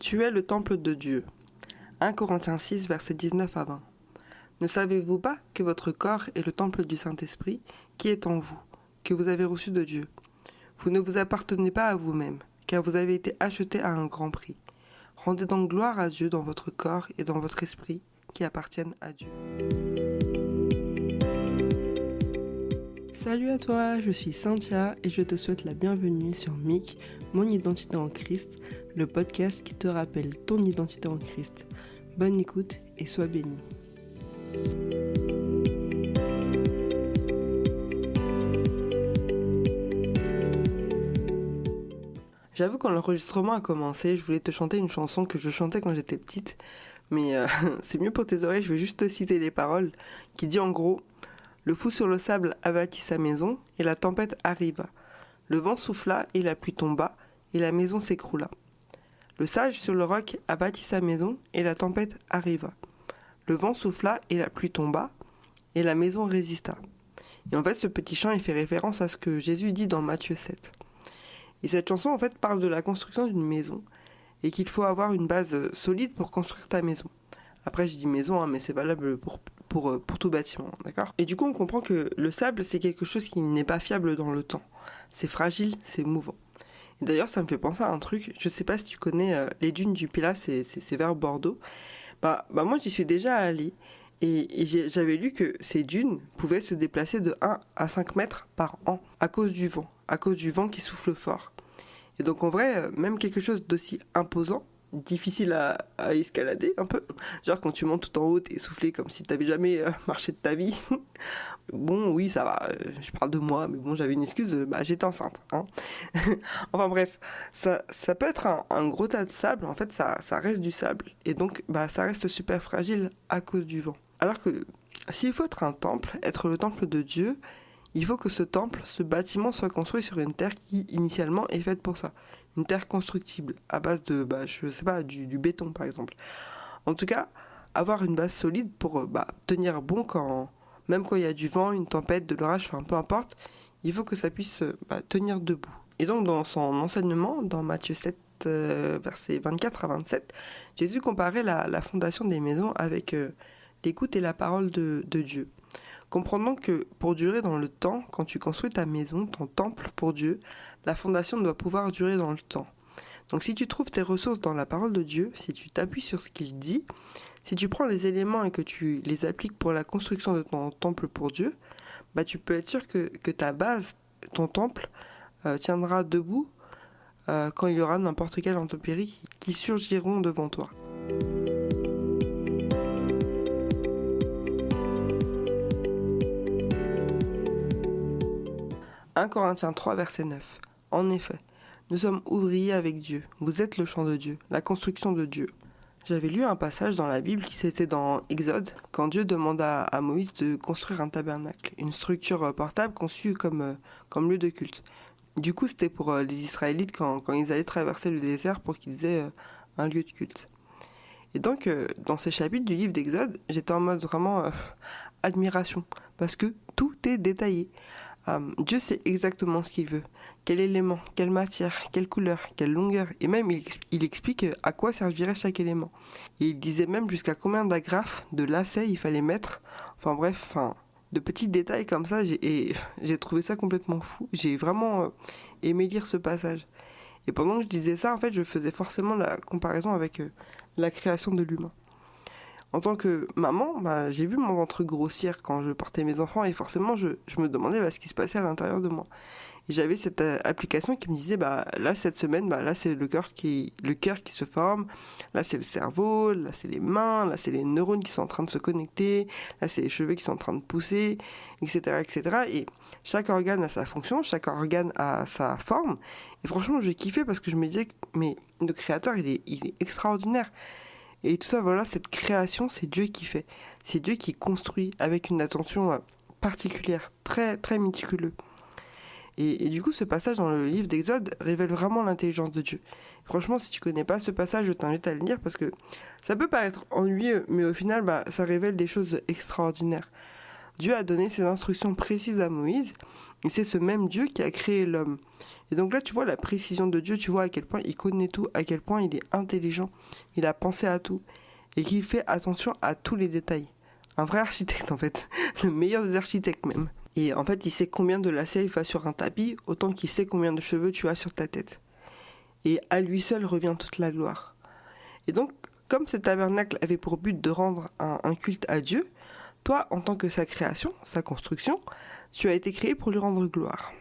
Tu es le temple de Dieu. 1 Corinthiens 6, versets 19 à 20. Ne savez-vous pas que votre corps est le temple du Saint-Esprit qui est en vous, que vous avez reçu de Dieu? Vous ne vous appartenez pas à vous-même, car vous avez été achetés à un grand prix. Rendez donc gloire à Dieu dans votre corps et dans votre esprit qui appartiennent à Dieu. Salut à toi, je suis Cynthia et je te souhaite la bienvenue sur MIC, Mon Identité en Christ, le podcast qui te rappelle ton identité en Christ. Bonne écoute et sois béni. J'avoue, quand l'enregistrement a commencé, je voulais te chanter une chanson que je chantais quand j'étais petite, mais c'est mieux pour tes oreilles, je vais juste te citer les paroles, qui dit en gros: le fou sur le sable abattit sa maison, et la tempête arriva. Le vent souffla, et la pluie tomba, et la maison s'écroula. Le sage sur le roc abattit sa maison, et la tempête arriva. Le vent souffla, et la pluie tomba, et la maison résista. Et en fait, ce petit chant, il fait référence à ce que Jésus dit dans Matthieu 7. Et cette chanson, en fait, parle de la construction d'une maison, et qu'il faut avoir une base solide pour construire ta maison. Après, je dis maison, mais c'est valable pour tout bâtiment, d'accord ? Et du coup, on comprend que le sable, c'est quelque chose qui n'est pas fiable dans le temps. C'est fragile, c'est mouvant. Et d'ailleurs, ça me fait penser à un truc, je sais pas si tu connais les dunes du Pilat, c'est vers Bordeaux. Bah moi, j'y suis déjà allée, et j'avais lu que ces dunes pouvaient se déplacer de 1 à 5 mètres par an à cause du vent qui souffle fort. Et donc en vrai, même quelque chose d'aussi imposant, difficile à escalader un peu, genre quand tu montes tout en haut, t'es essoufflé comme si t'avais jamais marché de ta vie. Bon, oui, ça va, je parle de moi, mais bon, j'avais une excuse, j'étais enceinte. Hein. Enfin bref, ça peut être un gros tas de sable, en fait ça reste du sable, et donc ça reste super fragile à cause du vent. Alors que s'il faut être un temple, être le temple de Dieu, il faut que ce temple, ce bâtiment soit construit sur une terre qui initialement est faite pour ça. Une terre constructible, à base de, je sais pas, du béton par exemple. En tout cas, avoir une base solide pour tenir bon même quand il y a du vent, une tempête, de l'orage, enfin peu importe, il faut que ça puisse tenir debout. Et donc dans son enseignement, dans Matthieu 7, versets 24 à 27, Jésus comparait la fondation des maisons avec l'écoute et la parole de Dieu. Comprenons que pour durer dans le temps, quand tu construis ta maison, ton temple pour Dieu, la fondation doit pouvoir durer dans le temps. Donc si tu trouves tes ressources dans la parole de Dieu, si tu t'appuies sur ce qu'il dit, si tu prends les éléments et que tu les appliques pour la construction de ton temple pour Dieu, tu peux être sûr que ta base, ton temple, tiendra debout quand il y aura n'importe quelle intempérie qui surgiront devant toi. 1 Corinthiens 3, verset 9. En effet, nous sommes ouvriers avec Dieu. Vous êtes le champ de Dieu, la construction de Dieu. J'avais lu un passage dans la Bible qui c'était dans Exode, quand Dieu demanda à Moïse de construire un tabernacle, une structure portable conçue comme lieu de culte. Du coup, c'était pour les Israélites quand ils allaient traverser le désert pour qu'ils aient un lieu de culte. Et donc, dans ces chapitres du livre d'Exode, j'étais en mode vraiment admiration, parce que tout est détaillé. Dieu sait exactement ce qu'il veut, quel élément, quelle matière, quelle couleur, quelle longueur, et même il explique à quoi servirait chaque élément. Et il disait même jusqu'à combien d'agrafes, de lacets il fallait mettre, enfin bref, de petits détails comme ça, j'ai trouvé ça complètement fou. J'ai vraiment aimé lire ce passage. Et pendant que je disais ça, en fait, je faisais forcément la comparaison avec la création de l'humain. En tant que maman, j'ai vu mon ventre grossir quand je portais mes enfants et forcément je me demandais ce qui se passait à l'intérieur de moi. Et j'avais cette application qui me disait là cette semaine, là c'est le cœur qui se forme, là c'est le cerveau, là c'est les mains, là c'est les neurones qui sont en train de se connecter, là c'est les cheveux qui sont en train de pousser, etc. etc. Et chaque organe a sa fonction, chaque organe a sa forme. Et franchement j'ai kiffé parce que je me disais mais le créateur il est extraordinaire. Et tout ça, voilà, cette création, c'est Dieu qui fait. C'est Dieu qui construit avec une attention particulière, très, très méticuleux. Et du coup, ce passage dans le livre d'Exode révèle vraiment l'intelligence de Dieu. Franchement, si tu connais pas ce passage, je t'invite à le lire parce que ça peut paraître ennuyeux, mais au final, ça révèle des choses extraordinaires. Dieu a donné ses instructions précises à Moïse, et c'est ce même Dieu qui a créé l'homme. Et donc là, tu vois la précision de Dieu, tu vois à quel point il connaît tout, à quel point il est intelligent, il a pensé à tout, et qu'il fait attention à tous les détails. Un vrai architecte en fait, le meilleur des architectes même. Et en fait, il sait combien de lacets il va sur un tapis, autant qu'il sait combien de cheveux tu as sur ta tête. Et à lui seul revient toute la gloire. Et donc, comme ce tabernacle avait pour but de rendre un culte à Dieu, toi, en tant que sa création, sa construction, tu as été créé pour lui rendre gloire.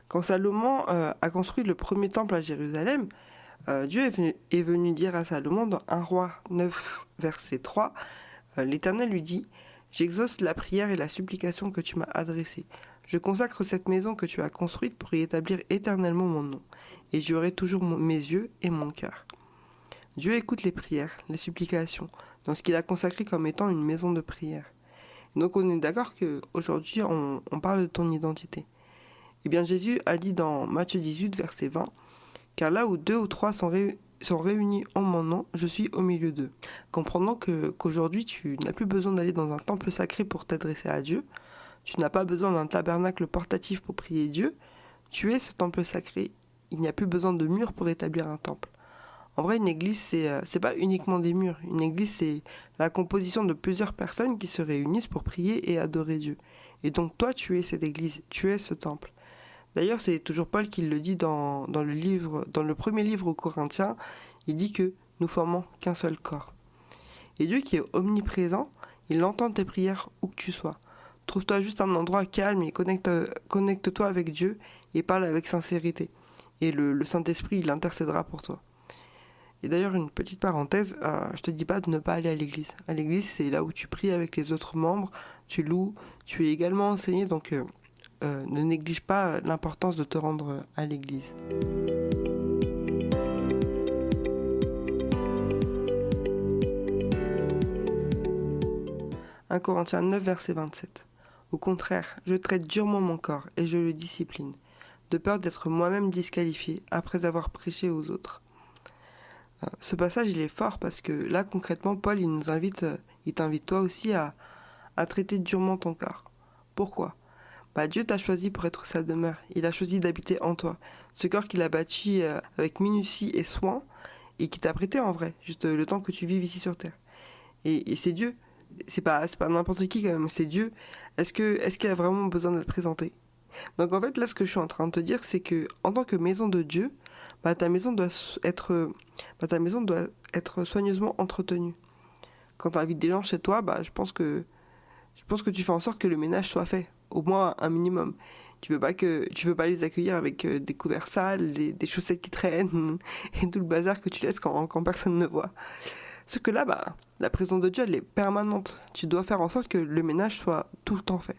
Quand Salomon a construit le premier temple à Jérusalem, Dieu est venu dire à Salomon dans 1 Roi 9, verset 3, l'Éternel lui dit « J'exauce la prière et la supplication que tu m'as adressée. Je consacre cette maison que tu as construite pour y établir éternellement mon nom, et j'y aurai toujours mes yeux et mon cœur. » Dieu écoute les prières, les supplications, dans ce qu'il a consacré comme étant une maison de prière. Donc on est d'accord qu'aujourd'hui on parle de ton identité. Eh bien Jésus a dit dans Matthieu 18, verset 20, « Car là où 2 ou 3 sont réunis en mon nom, je suis au milieu d'eux. » Comprenant qu'aujourd'hui tu n'as plus besoin d'aller dans un temple sacré pour t'adresser à Dieu, tu n'as pas besoin d'un tabernacle portatif pour prier Dieu, tu es ce temple sacré, il n'y a plus besoin de murs pour établir un temple. En vrai, une église, c'est pas uniquement des murs. Une église, c'est la composition de plusieurs personnes qui se réunissent pour prier et adorer Dieu. Et donc toi, tu es cette église, tu es ce temple. D'ailleurs, c'est toujours Paul qui le dit dans le premier livre aux Corinthiens. Il dit que nous formons qu'un seul corps. Et Dieu qui est omniprésent, il entend tes prières où que tu sois. Trouve-toi juste un endroit calme et connecte-toi avec Dieu et parle avec sincérité. Et le Saint-Esprit, il intercédera pour toi. Et d'ailleurs, une petite parenthèse, je te dis pas de ne pas aller à l'église. À l'église, c'est là où tu pries avec les autres membres, tu loues, tu es également enseigné, donc ne néglige pas l'importance de te rendre à l'église. « 1 Corinthiens 9, verset 27. Au contraire, je traite durement mon corps et je le discipline, de peur d'être moi-même disqualifié après avoir prêché aux autres. » Ce passage, il est fort parce que là, concrètement, Paul, il t'invite toi aussi à traiter durement ton corps. Pourquoi ? Dieu t'a choisi pour être sa demeure. Il a choisi d'habiter en toi. Ce corps qu'il a bâti avec minutie et soin et qui t'a prêté en vrai, juste le temps que tu vives ici sur Terre. Et c'est Dieu. C'est pas n'importe qui quand même, c'est Dieu. Est-ce qu'il a vraiment besoin d'être présenté ? Donc en fait, là, ce que je suis en train de te dire, c'est que en tant que maison de Dieu, ta maison doit être soigneusement entretenue. Quand tu invites des gens chez toi, je pense que tu fais en sorte que le ménage soit fait, au moins un minimum. Tu veux pas les accueillir avec des couverts sales, des chaussettes qui traînent et tout le bazar que tu laisses quand personne ne voit. Sauf que là, la présence de Dieu, elle est permanente. Tu dois faire en sorte que le ménage soit tout le temps fait.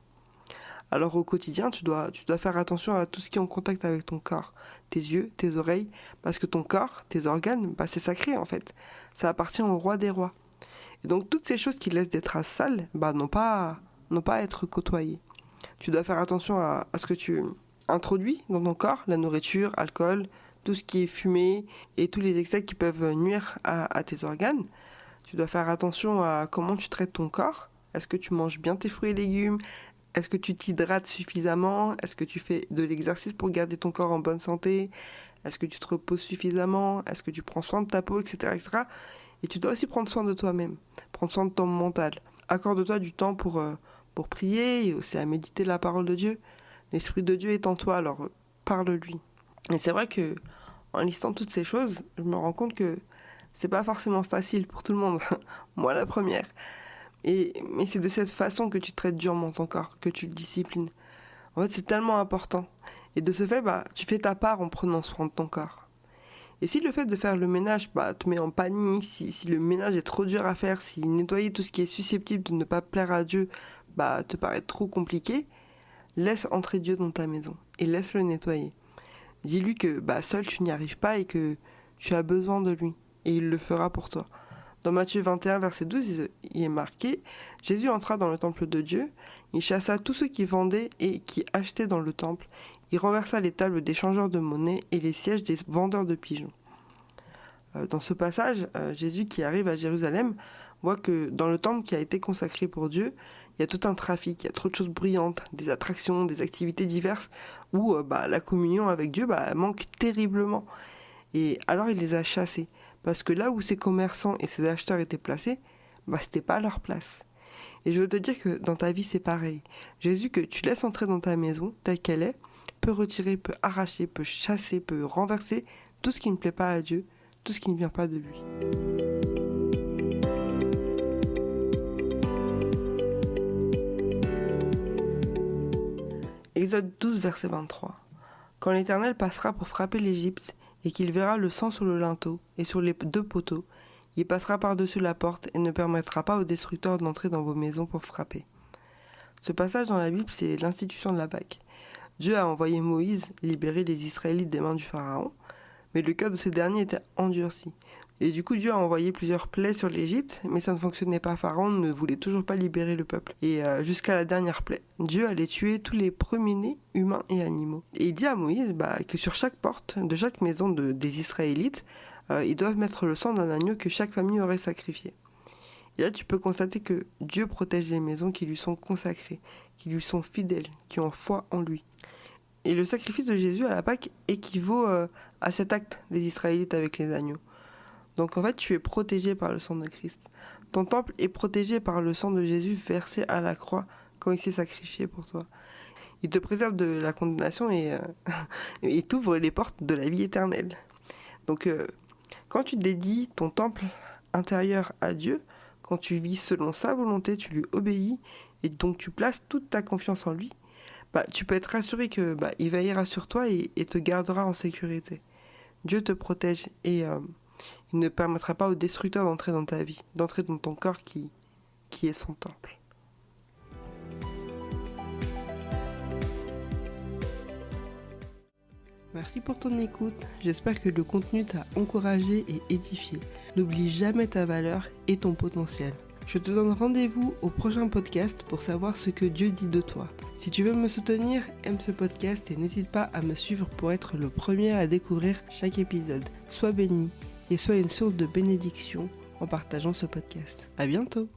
Alors au quotidien, tu dois faire attention à tout ce qui est en contact avec ton corps, tes yeux, tes oreilles, parce que ton corps, tes organes, c'est sacré en fait. Ça appartient au roi des rois. Et donc toutes ces choses qui laissent des traces sales, n'ont pas à être côtoyées. Tu dois faire attention à ce que tu introduis dans ton corps, la nourriture, alcool, tout ce qui est fumé et tous les excès qui peuvent nuire à tes organes. Tu dois faire attention à comment tu traites ton corps. Est-ce que tu manges bien tes fruits et légumes ? Est-ce que tu t'hydrates suffisamment ? Est-ce que tu fais de l'exercice pour garder ton corps en bonne santé ? Est-ce que tu te reposes suffisamment ? Est-ce que tu prends soin de ta peau, etc., etc. Et tu dois aussi prendre soin de toi-même, prendre soin de ton mental. Accorde-toi du temps pour prier et aussi à méditer la parole de Dieu. L'Esprit de Dieu est en toi, alors parle-lui. Et c'est vrai que en listant toutes ces choses, je me rends compte que c'est pas forcément facile pour tout le monde. Moi, la première. Mais c'est de cette façon que tu traites durement ton corps, que tu le disciplines. En fait, c'est tellement important. Et de ce fait, tu fais ta part en prenant soin de ton corps. Et si le fait de faire le ménage te met en panique, si le ménage est trop dur à faire, si nettoyer tout ce qui est susceptible de ne pas plaire à Dieu te paraît trop compliqué, laisse entrer Dieu dans ta maison et laisse-le nettoyer. Dis-lui que seul tu n'y arrives pas et que tu as besoin de lui. Et il le fera pour toi. Dans Matthieu 21, verset 12, il est marqué « Jésus entra dans le temple de Dieu, il chassa tous ceux qui vendaient et qui achetaient dans le temple, il renversa les tables des changeurs de monnaie et les sièges des vendeurs de pigeons. » Dans ce passage, Jésus qui arrive à Jérusalem voit que dans le temple qui a été consacré pour Dieu, il y a tout un trafic, il y a trop de choses bruyantes, des attractions, des activités diverses, où la communion avec Dieu manque terriblement. Et alors il les a chassés, parce que là où ces commerçants et ces acheteurs étaient placés, c'était pas leur place. Et je veux te dire que dans ta vie c'est pareil. Jésus que tu laisses entrer dans ta maison, telle qu'elle est, peut retirer, peut arracher, peut chasser, peut renverser tout ce qui ne plaît pas à Dieu, tout ce qui ne vient pas de lui. Exode 12, verset 23. Quand l'Éternel passera pour frapper l'Égypte, et qu'il verra le sang sur le linteau et sur les 2 poteaux, il passera par-dessus la porte et ne permettra pas aux destructeurs d'entrer dans vos maisons pour frapper. Ce passage dans la Bible, c'est l'institution de la Pâque. Dieu a envoyé Moïse libérer les Israélites des mains du Pharaon, mais le cœur de ce dernier était endurci. Et du coup, Dieu a envoyé plusieurs plaies sur l'Égypte, mais ça ne fonctionnait pas. Pharaon ne voulait toujours pas libérer le peuple. Et jusqu'à la dernière plaie, Dieu allait tuer tous les premiers-nés, humains et animaux. Et il dit à Moïse que sur chaque porte de chaque maison des Israélites, ils doivent mettre le sang d'un agneau que chaque famille aurait sacrifié. Et là, tu peux constater que Dieu protège les maisons qui lui sont consacrées, qui lui sont fidèles, qui ont foi en lui. Et le sacrifice de Jésus à la Pâque équivaut à cet acte des Israélites avec les agneaux. Donc en fait, tu es protégé par le sang de Christ. Ton temple est protégé par le sang de Jésus versé à la croix quand il s'est sacrifié pour toi. Il te préserve de la condamnation et il t'ouvre les portes de la vie éternelle. Donc quand tu dédies ton temple intérieur à Dieu, quand tu vis selon sa volonté, tu lui obéis et donc tu places toute ta confiance en lui, tu peux être rassuré que il veillera sur toi et te gardera en sécurité. Dieu te protège et il ne permettra pas aux destructeurs d'entrer dans ta vie, d'entrer dans ton corps qui est son temple. Merci pour ton écoute, j'espère que le contenu t'a encouragé et édifié. N'oublie jamais ta valeur et ton potentiel. Je te donne rendez-vous au prochain podcast pour savoir ce que Dieu dit de toi. Si tu veux me soutenir, aime ce podcast et n'hésite pas à me suivre pour être le premier à découvrir chaque épisode. Sois béni et sois une source de bénédiction en partageant ce podcast. À bientôt!